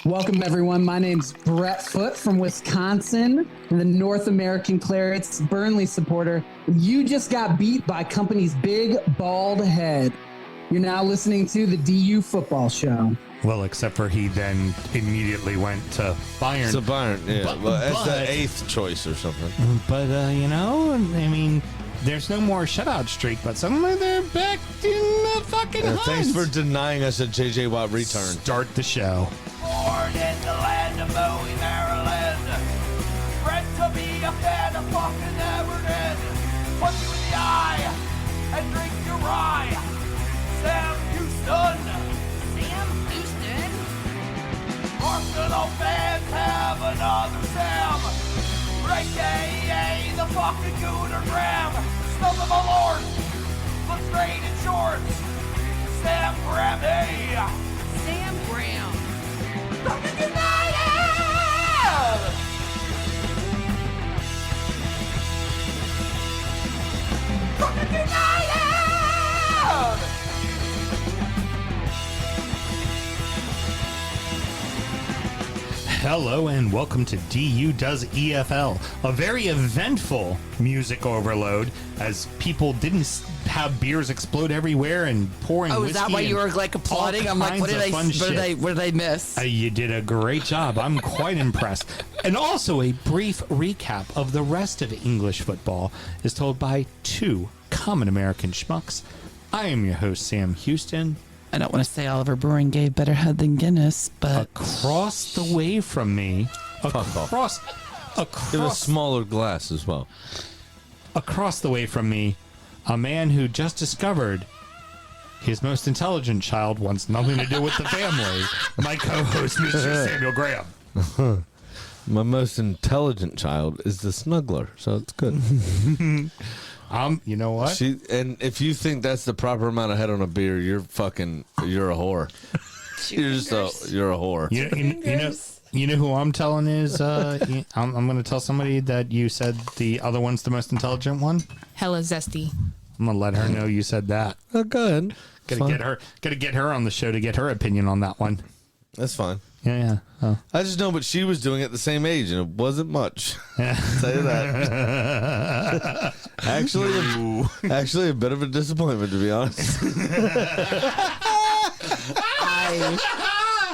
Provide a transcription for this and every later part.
Welcome, everyone. My name's Brett Foote from Wisconsin, the North American Clarets Burnley supporter. You just got beat by company's big, bald head. You're now listening to the DU Football Show. Well, except for he then immediately went to Bayern. To Bayern, yeah. But As the 8th choice or something. But, I mean, there's no more shutout streak, but suddenly they're back in the fucking hunt. Thanks for denying us a J.J. Watt return. Start the show. Born in the land of Bowie, Maryland. Bred to be a fan of fucking Everton. Punch you in the eye and drink your rye. Sam Houston. Sam Houston? Arsenal fans have another Sam. AKA the fucking Gooner Graham. Snub of my lord. Looks great in shorts. Sam Graham, hey. Sam Graham. Fucking United! Fucking United! Hello and welcome to DU Does EFL, a very eventful music overload as people didn't have beers explode everywhere and pouring whiskey. Oh, is that why you were like applauding? I'm like, what did I miss? You did a great job. I'm quite impressed. And also a brief recap of the rest of English football is told by two common American schmucks. I am your host, Sam Houston. I don't want to say Oliver Brewing gave better head than Guinness, but across the way from me, across Give a smaller glass as well. Across the way from me, a man who just discovered his most intelligent child wants nothing to do with the family. My co-host, Mr. Samuel Graham. My most intelligent child is the snuggler, so it's good. You know what? And if you think that's the proper amount of head on a beer, you're a whore. You're a whore. You know who I'm telling is, I'm going to tell somebody that you said the other one's the most intelligent one. Hella zesty. I'm going to let her know you said that. Oh, good. Gotta get her on the show to get her opinion on that one. That's fine. Yeah. Oh. I just know, but she was doing it at the same age, and it wasn't much. Yeah. I'll tell you that. Actually, a bit of a disappointment, to be honest.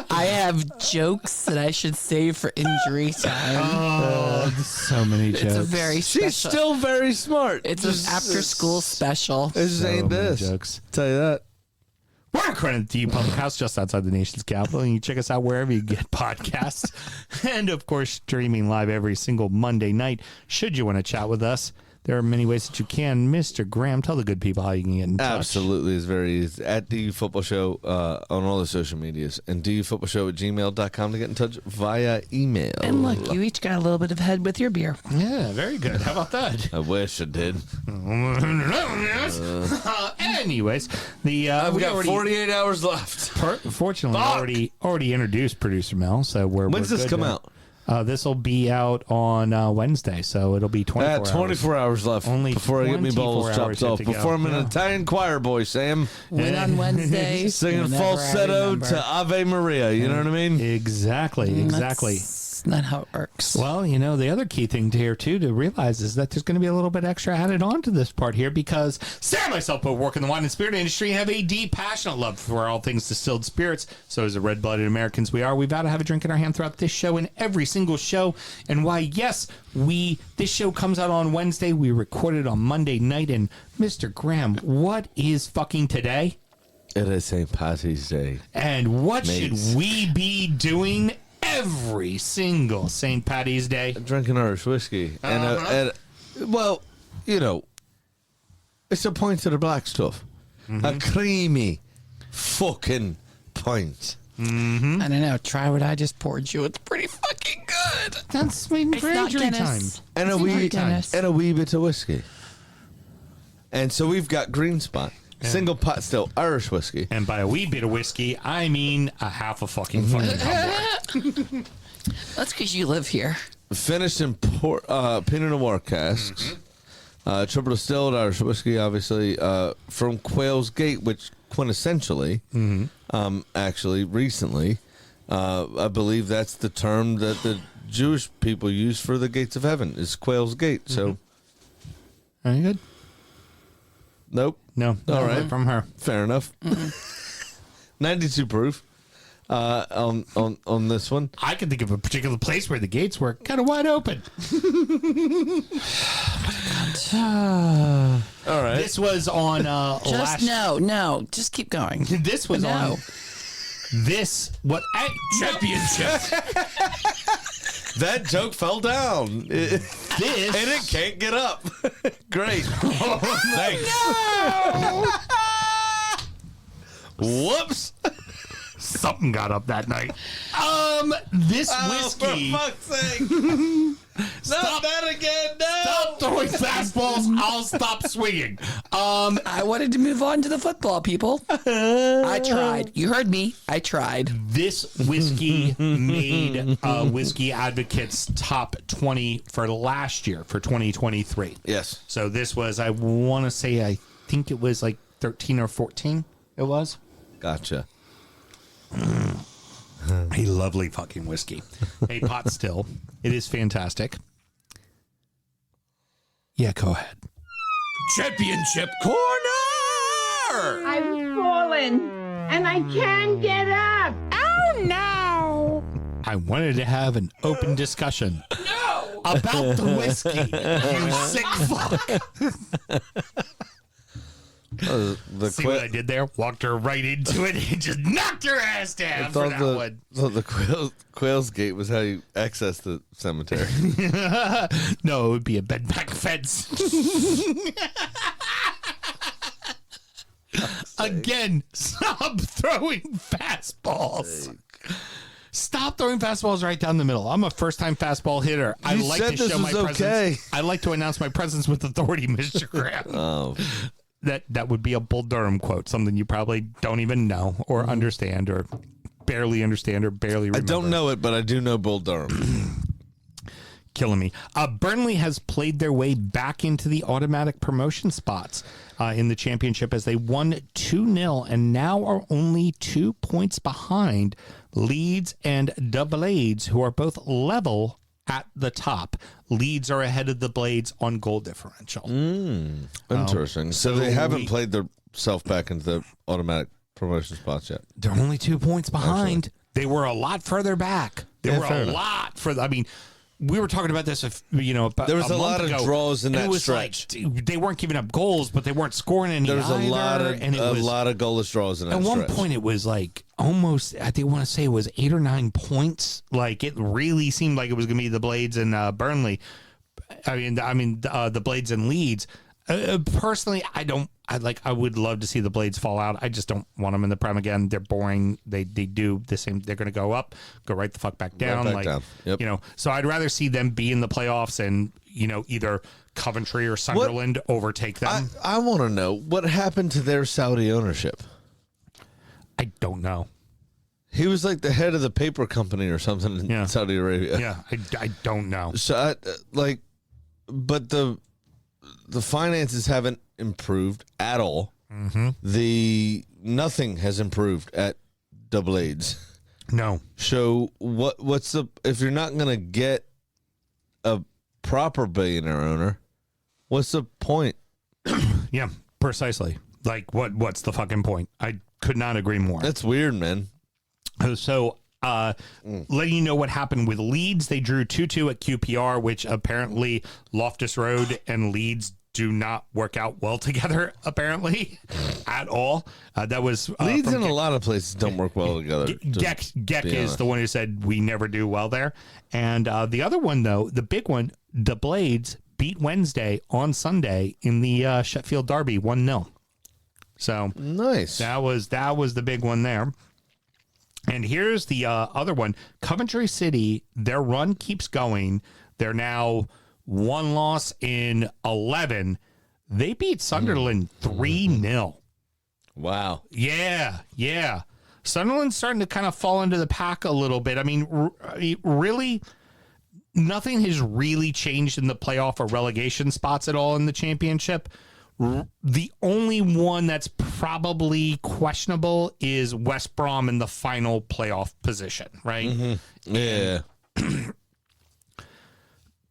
I have jokes that I should save for injury time. Oh, so many jokes. It's a very special. She's still very smart. It's an after-school special. It just ain't this. Jokes. I'll tell you that. We're recording at the Public House just outside the nation's capital, and you can check us out wherever you get podcasts. And, of course, streaming live every single Monday night. Should you want to chat with us, there are many ways that you can. Mr. Graham, tell the good people how you can get in touch. Absolutely. It's very easy. At DU Football Show on all the social medias. And dufootballshow@gmail.com to get in touch via email. And look, you each got a little bit of head with your beer. Yeah, very good. How about that? I wish I did. Anyways, we got 48 hours left. Fortunately, already introduced producer Mel, so When's this come out? This will be out on Wednesday, so it'll be 24 hours. 24 hours left before I get me balls chopped off. Before I'm an Italian choir boy, Sam. When on Wednesday, singing falsetto to Ave Maria, you know what I mean? Exactly. That's not how it works. Well, the other key thing to realize is that there's going to be a little bit extra added on to this part here because Sam and myself both work in the wine and spirit industry and have a deep, passionate love for all things distilled spirits. So as the red-blooded Americans we are, we've got to have a drink in our hand throughout this show and every single show. And why, yes, this show comes out on Wednesday. We recorded on Monday night. And Mr. Graham, what is fucking today? It is St. Paddy's Day. And what should we be doing every single St. Paddy's Day? Drinking Irish whiskey. And it's a pint of the black stuff. A creamy fucking pint. Mm-hmm. I don't know. Try what I just poured you. It's pretty fucking good. That's sweet It's not injury time. Guinness. And a wee bit of whiskey. And so we've got Green Spot. Single pot still Irish whiskey. And by a wee bit of whiskey, I mean a half a fucking tumbler. That's because you live here. Finished in Pinot Noir casks. Triple distilled Irish whiskey, obviously, from Quail's Gate, which quintessentially, actually, recently, I believe that's the term that the Jewish people use for the gates of heaven is Quail's Gate. So, Are you good? nope. No. All right. From her. Fair enough. 92 proof on this one. I can think of a particular place where the gates were kind of wide open. All right. This was on Just just keep going. This was on. This what championship. That joke fell down. This And it can't get up. Great. Thanks. Whoops. something got up that night. This whiskey. For fuck's sake. Not that again. No. Stop throwing fastballs. I'll stop swinging. I wanted to move on to the football, people. I tried. You heard me. I tried. This whiskey made Whiskey Advocate's top 20 for last year, for 2023. Yes. So this was, I want to say, I think it was like 13 or 14. It was. Gotcha. A lovely fucking whiskey. A pot still. It is fantastic. Yeah, go ahead. Championship corner! I've fallen and I can't get up. Oh no! I wanted to have an open discussion about the whiskey, you sick fuck. See what I did there? Walked her right into it and just knocked her ass down for that one. So the Quail's Gate was how you access the cemetery. No, it would be a bed back fence. Again, stop throwing fastballs. Stop throwing fastballs right down the middle. I'm a first-time fastball hitter. I like to show my presence. I like to announce my presence with authority, Mr. Graham. Oh. That would be a Bull Durham quote, something you probably don't even know or understand or barely remember. I don't know it, but I do know Bull Durham. Killing me. Burnley has played their way back into the automatic promotion spots in the championship as they won 2-0 and now are only 2 points behind Leeds and the Blades, who are both level at the top. Leeds are ahead of the Blades on goal differential. Interesting. So they haven't played themselves back into the automatic promotion spots yet. They're only 2 points behind. They were a lot further back. They were a lot further. I mean, we were talking about this, about there was a lot ago, of draws in that it was stretch. Like, they weren't giving up goals, but they weren't scoring any. There was either, a lot of goalless draws in that stretch. At one point, it was like almost, I think I want to say it was 8 or 9 points. Like, it really seemed like it was going to be the Blades and Burnley. I mean, the Blades and Leeds. Personally, I would love to see the Blades fall out. I just don't want them in the Prem again. They're boring. They do the same. They're going to go up, go right the fuck back down. Right back down. Yep. So I'd rather see them be in the playoffs and, either Coventry or Sunderland overtake them. I want to know what happened to their Saudi ownership. I don't know. He was like the head of the paper company or something in Saudi Arabia. Yeah, I don't know. So, but the finances haven't improved at all. Mm-hmm. Nothing has improved at the Blades. No. So what's if you're not going to get a proper billionaire owner, what's the point? Yeah, precisely. Like what's the fucking point? I could not agree more. That's weird, man. So, letting you know what happened with Leeds, they drew 2-2 at QPR, which apparently Loftus Road and Leeds do not work out well together, apparently, at all. That was Leeds in a lot of places don't work well together. Geck is the one who said we never do well there. And the other one, though, the big one, the Blades beat Wednesday on Sunday in the Sheffield Derby 1-0. So nice. That was the big one there. And here's the other one. Coventry City, their run keeps going. They're now 1 loss in 11. They beat Sunderland 3-0. Wow. Yeah. Sunderland's starting to kind of fall into the pack a little bit. I mean, really, nothing has really changed in the playoff or relegation spots at all in the championship. The only one that's probably questionable is West Brom in the final playoff position, right? Mm-hmm. Yeah.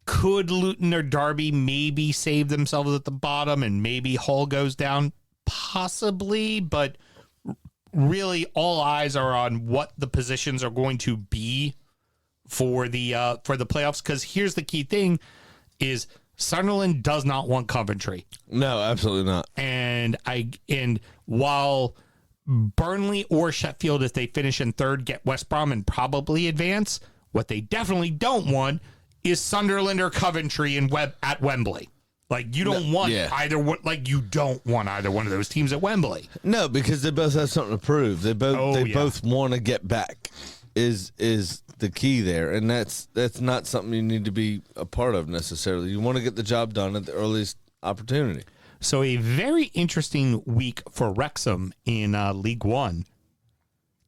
Could Luton or Derby maybe save themselves at the bottom and maybe Hull goes down? Possibly, but really all eyes are on what the positions are going to be for the playoffs, because here's the key thing is Sunderland does not want Coventry. No, absolutely not. And while Burnley or Sheffield, if they finish in third, get West Brom and probably advance, what they definitely don't want is Sunderland or Coventry at Wembley. Like, you don't want either one. Like, you don't want either one of those teams at Wembley. No, because they both have something to prove. They both want to get back. Is the key there, and that's not something you need to be a part of necessarily. You want to get the job done at the earliest opportunity. So a very interesting week for Wrexham in League One.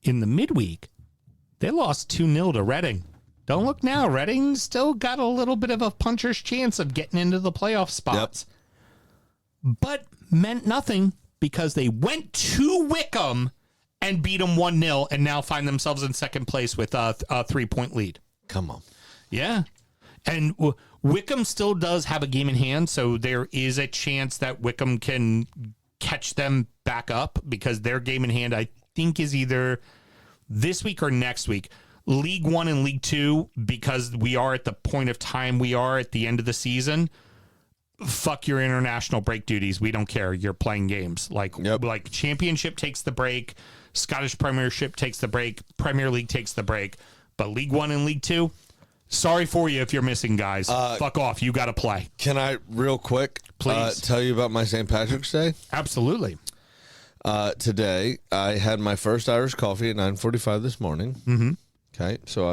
In the midweek, they lost 2-0 to Reading. Don't look now. Reading still got a little bit of a puncher's chance of getting into the playoff spots. Yep. But meant nothing because they went to Wycombe and beat them 1-0 and now find themselves in second place with a 3-point lead. Come on. Yeah. And Wycombe still does have a game in hand, so there is a chance that Wycombe can catch them back up because their game in hand, I think, is either this week or next week. League One and League Two, because we are at the point of time we are at the end of the season, fuck your international break duties. We don't care. You're playing games. Like Championship takes the break, Scottish Premiership takes the break, Premier League takes the break, but League One and League Two, sorry for you if you're missing, guys. Fuck off. You got to play. Can I, real quick, please tell you about my St. Patrick's Day? Absolutely. Today, I had my first Irish coffee at 9:45 this morning. Mm-hmm. Okay, so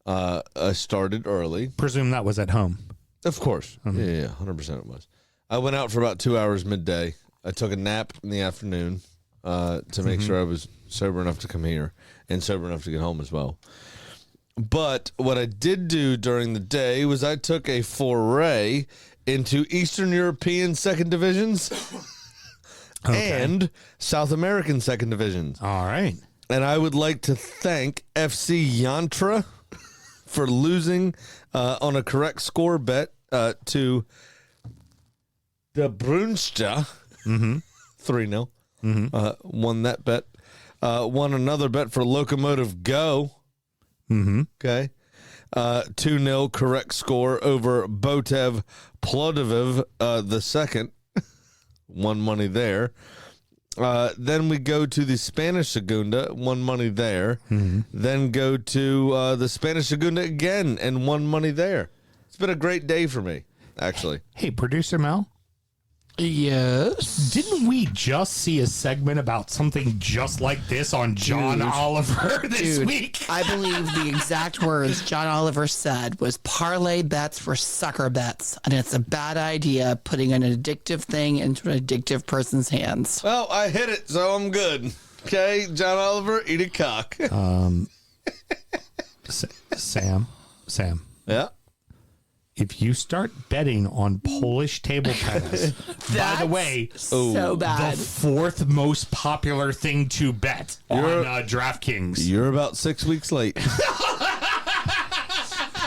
I started early. Presume that was at home. Of course. Mm-hmm. Yeah, 100% it was. I went out for about 2 hours midday. I took a nap in the afternoon to make sure I was sober enough to come here and sober enough to get home as well. But what I did do during the day was I took a foray into Eastern European second divisions and South American second divisions. All right. And I would like to thank FC Yantra for losing on a correct score bet to the Brunsta 3-0. Won that bet. Won another bet for Locomotive Go. Okay. 2-0 correct score over Botev Plodoviv the second. Won money there. Then we go to the Spanish Segunda, won money there. Then go to the Spanish Segunda again and won money there. It's been a great day for me, actually. Hey, producer Mel? Yes. Didn't we just see a segment about something just like this on John Oliver this week? I believe the exact words John Oliver said was parlay bets for sucker bets. And it's a bad idea putting an addictive thing into an addictive person's hands. Well, I hit it, so I'm good. Okay, John Oliver, eat a cock. Sam. Yeah. If you start betting on Polish table tennis, by the way, so bad. The fourth most popular thing to bet on DraftKings. You're about 6 weeks late.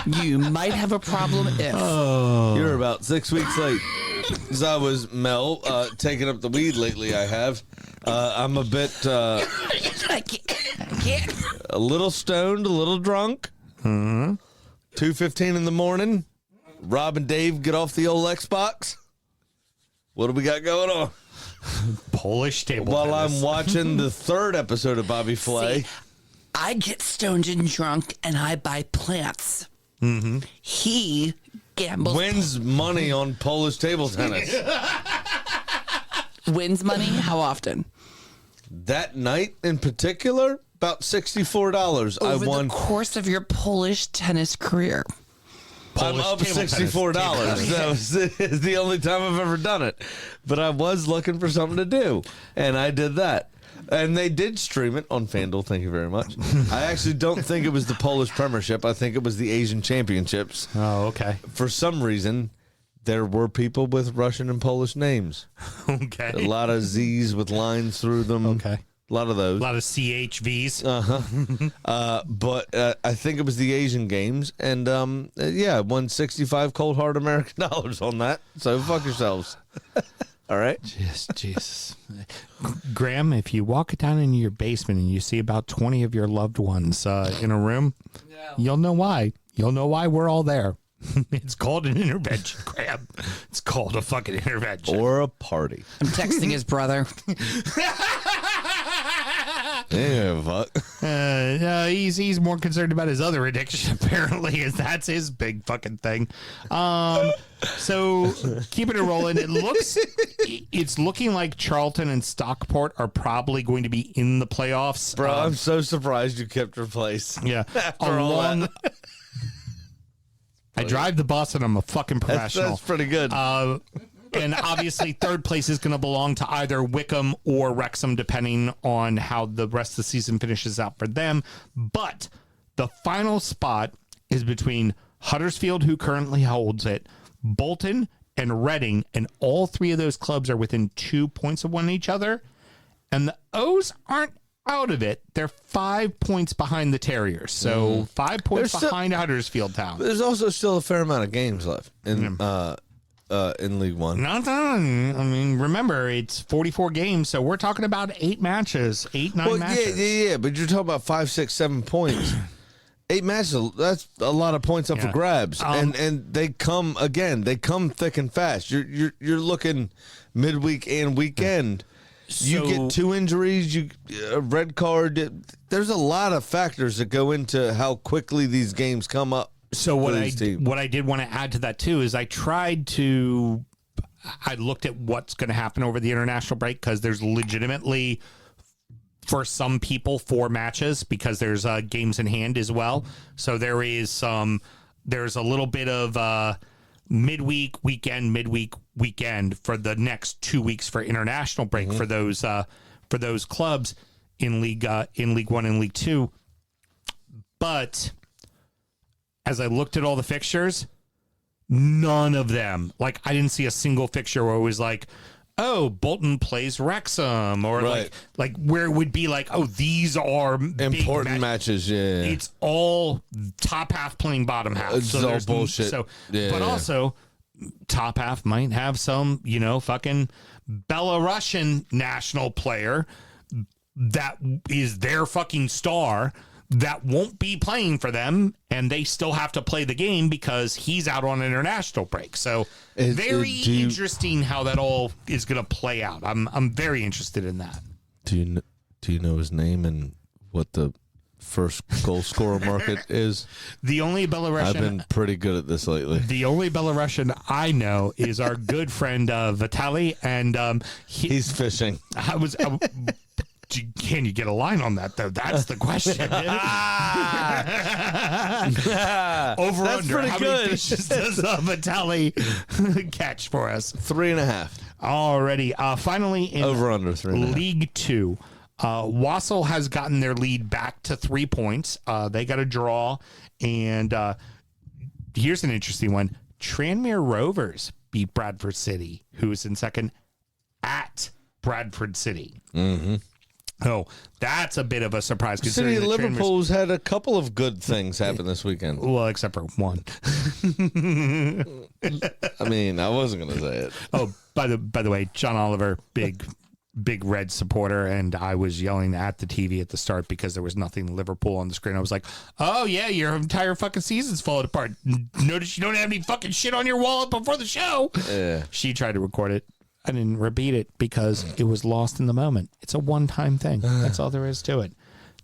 You might have a problem if. You're about 6 weeks late. As I was, Mel, taking up the weed lately, I have. I'm a bit... I can't. A little stoned, a little drunk. 2:15 in the morning. Rob and Dave get off the old Xbox. What do we got going on? Polish table While tennis. I'm watching the third episode of Bobby Flay. See, I get stoned and drunk, and I buy plants. He gambles. Wins money on Polish table tennis. Wins money? How often? That night in particular, about $64. Over I won. the course of your Polish tennis career. I'm up $64. That was the only time I've ever done it. But I was looking for something to do, and I did that. And they did stream it on FanDuel. Thank you very much. I actually don't think it was the Polish Premiership. I think it was the Asian Championships. Oh, okay. For some reason, there were people with Russian and Polish names. Okay. A lot of Z's with lines through them. Okay. A lot of those. A lot of CHVs. But I think it was the Asian Games, and won 65 cold hard American dollars on that. So fuck yourselves. All right. Jesus. Graham, if you walk down into your basement and you see about 20 of your loved ones in a room, you'll know why. You'll know why we're all there. It's called an intervention, Graham. It's called a fucking intervention. Or a party. I'm texting his brother. Yeah, fuck. No, he's more concerned about his other addiction, apparently, as that's his big fucking thing. So keeping it rolling, it's looking like Charlton and Stockport are probably going to be in the playoffs. Bro, I'm so surprised you kept your place. Yeah. I drive the bus and I'm a fucking professional. That's pretty good. And obviously, third place is going to belong to either Wycombe or Wrexham, depending on how the rest of the season finishes out for them. But the final spot is between Huddersfield, who currently holds it, Bolton, and Reading. And all three of those clubs are within 2 points of one each other. And the O's aren't out of it. They're 5 points behind the Terriers. So 5 points behind Huddersfield Town. There's also still a fair amount of games left in League One. Not done. I mean, remember, it's 44 games, so we're talking about 8 matches, 9 matches. Yeah, but you're talking about 5, 6, 7 points. 8 matches, that's a lot of points up for grabs. And they come thick and fast. You're looking midweek and weekend. You get 2 injuries, a red card. There's a lot of factors that go into how quickly these games come up. So what I did want to add to that too is I looked at what's going to happen over the international break, because there's legitimately, for some people, 4 matches, because there's games in hand as well. So there's a little bit of midweek, weekend for the next 2 weeks for international break for those clubs in League 1 and League 2. But as I looked at all the fixtures, none of them, like, I didn't see a single fixture where it was like, oh, Bolton plays Wrexham, or like where it would be like, oh, these are important matches. Yeah, it's all top half playing bottom half. It's all bullshit. But also, top half might have some, fucking Belarusian national player that is their fucking star that won't be playing for them, and they still have to play the game because he's out on international break. So very interesting how that all is going to play out. I'm very interested in that. Do you know his name and what the first goal scorer market is? The only Belarusian I've been pretty good at this lately. The only Belarusian I know is our good friend Vitaly, and he's fishing. Can you get a line on that, though? That's the question. Over That's under. pretty How good. many fishes does Vitaly catch for us? 3.5. Alrighty. Finally, in over under 3.5. League 2, Walsall has gotten their lead back to 3 points. They got a draw, and here's an interesting one. Tranmere Rovers beat Bradford City, who is in second at Bradford City. Mm-hmm. Oh, that's a bit of a surprise. City of Liverpool's had a couple of good things happen this weekend. Well, except for one. I mean, I wasn't going to say it. Oh, by the way, John Oliver, big Red supporter, and I was yelling at the TV at the start because there was nothing Liverpool on the screen. I was like, oh, yeah, your entire fucking season's falling apart. Notice you don't have any fucking shit on your wallet before the show. Yeah. She tried to record it. I didn't repeat it because it was lost in the moment. It's a one-time thing. That's all there is to it.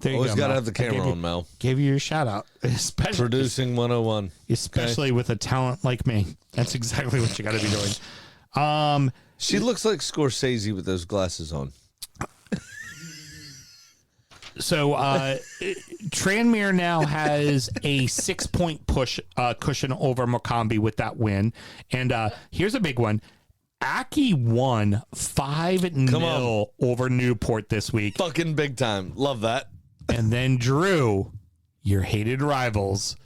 There Always you go, got to Mel. have the camera on, Mel. Gave you your shout out. Especially, Producing 101. Especially with a talent like me. That's exactly what you got to be doing. She looks like Scorsese with those glasses on. So Tranmere now has a 6-point cushion over Wycombe with that win. And here's a big one. Aki won 5-0 over Newport this week. Fucking big time. Love that. And then Drew, your hated rivals,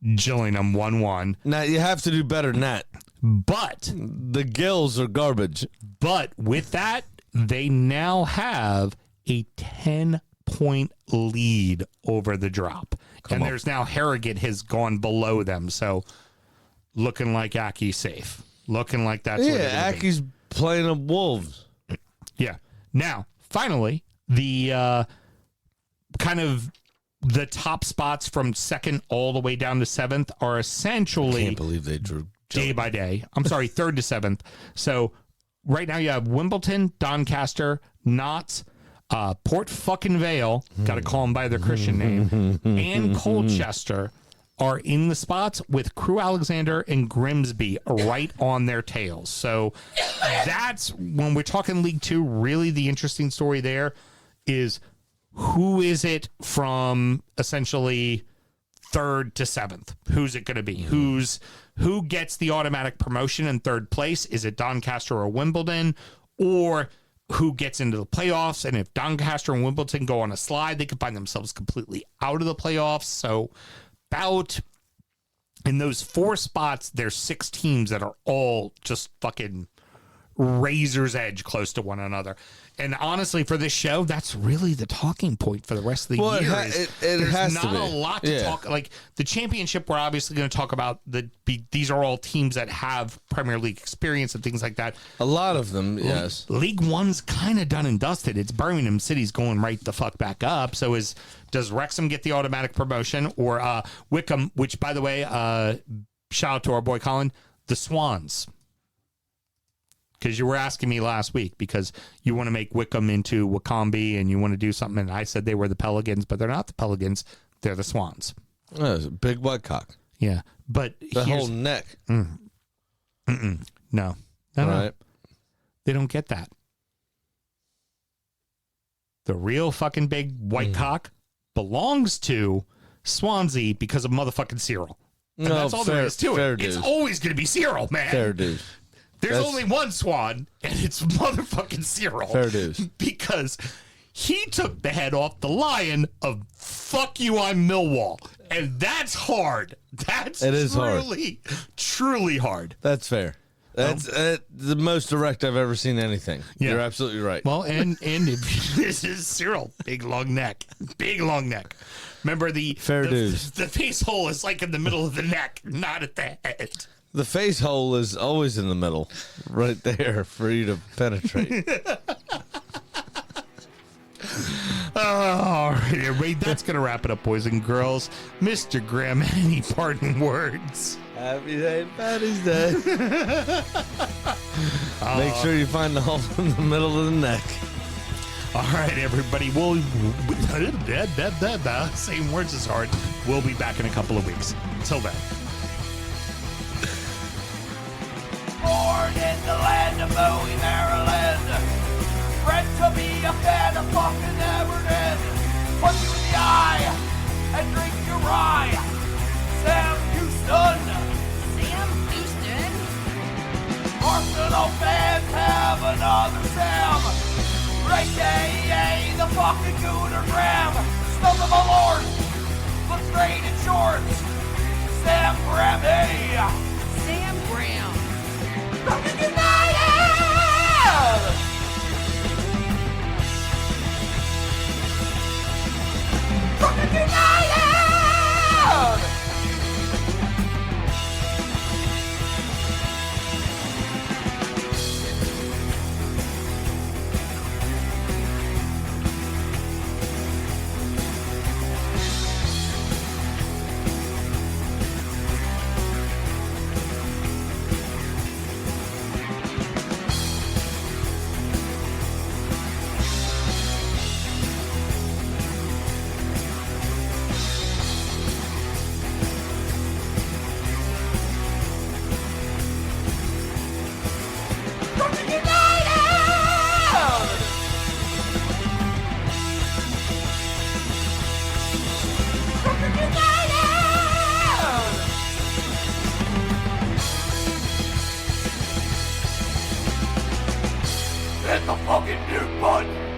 Gillingham 1-1. Now, you have to do better than that. But The gills are garbage. But with that, they now have a 10-point lead over the drop. And there's now Harrogate has gone below them. So looking like Aki's safe. Looking like that's what it's gonna be. Aki's playing the Wolves. Yeah. Now, finally, the kind of the top spots from second all the way down to seventh are essentially Can't believe they drew day by day. I'm sorry, third to seventh. So right now you have Wimbledon, Doncaster, Notts, Port fucking Vale, got to call them by their Christian name, and Colchester are in the spots with Crewe Alexander and Grimsby right on their tails. So that's when we're talking League Two, really the interesting story there is who is it from essentially third to seventh? Who's it going to be? Who gets the automatic promotion in third place? Is it Doncaster or Wimbledon? Or who gets into the playoffs? And if Doncaster and Wimbledon go on a slide, they could find themselves completely out of the playoffs. So about in those 4 spots, there's 6 teams that are all just fucking razor's edge close to one another. And honestly, for this show, that's really the talking point for the rest of the year. It There's has not to be. a lot to talk. Like the championship, we're obviously going to talk about. These are all teams that have Premier League experience and things like that. A lot of them, yes. League One's kind of done and dusted. It's Birmingham City's going right the fuck back up. So does Wrexham get the automatic promotion or Wycombe? Which, by the way, shout out to our boy Colin, the Swans. Because you were asking me last week because you want to make Wycombe into Wycombe and you want to do something. And I said they were the Pelicans, but they're not the Pelicans. They're the Swans. Oh, it's a big white cock. Yeah. But The whole neck. No. Right. They don't get that. The real fucking big white cock belongs to Swansea because of motherfucking Cyril. And that's all there is to it. It's always going to be Cyril, man. Fair dues. There's only one Swan, and it's motherfucking Cyril. Fair dues. Because he took the head off the lion of fuck you, I'm Millwall. And that's hard. That's truly hard. That's fair. That's the most direct I've ever seen anything. Yeah. You're absolutely right. Well, and if, this is Cyril. Big long neck. Big long neck. Remember the dues. The face hole is like in the middle of the neck, not at the head. The face hole is always in the middle, right there for you to penetrate. All right, everybody, that's going to wrap it up, boys and girls. Mr. Graham, any parting words? Happy St. Paddy's Day. Make sure you find the hole in the middle of the neck. All right, everybody. Same words as hard. We'll be back in a couple of weeks. Till then. Born in the land of Bowie, Maryland. Bred to be a fan of fucking Everton. Punch you in the eye and drink your rye. Sam Houston. Sam Houston? Arsenal fans have another Sam. AKA the fucking Gooner Graham. Stump of a lord. Looks great in shorts. Sam Graham, hey. Sam Graham. Fucking United! Fucking United! Hit the fucking mute button!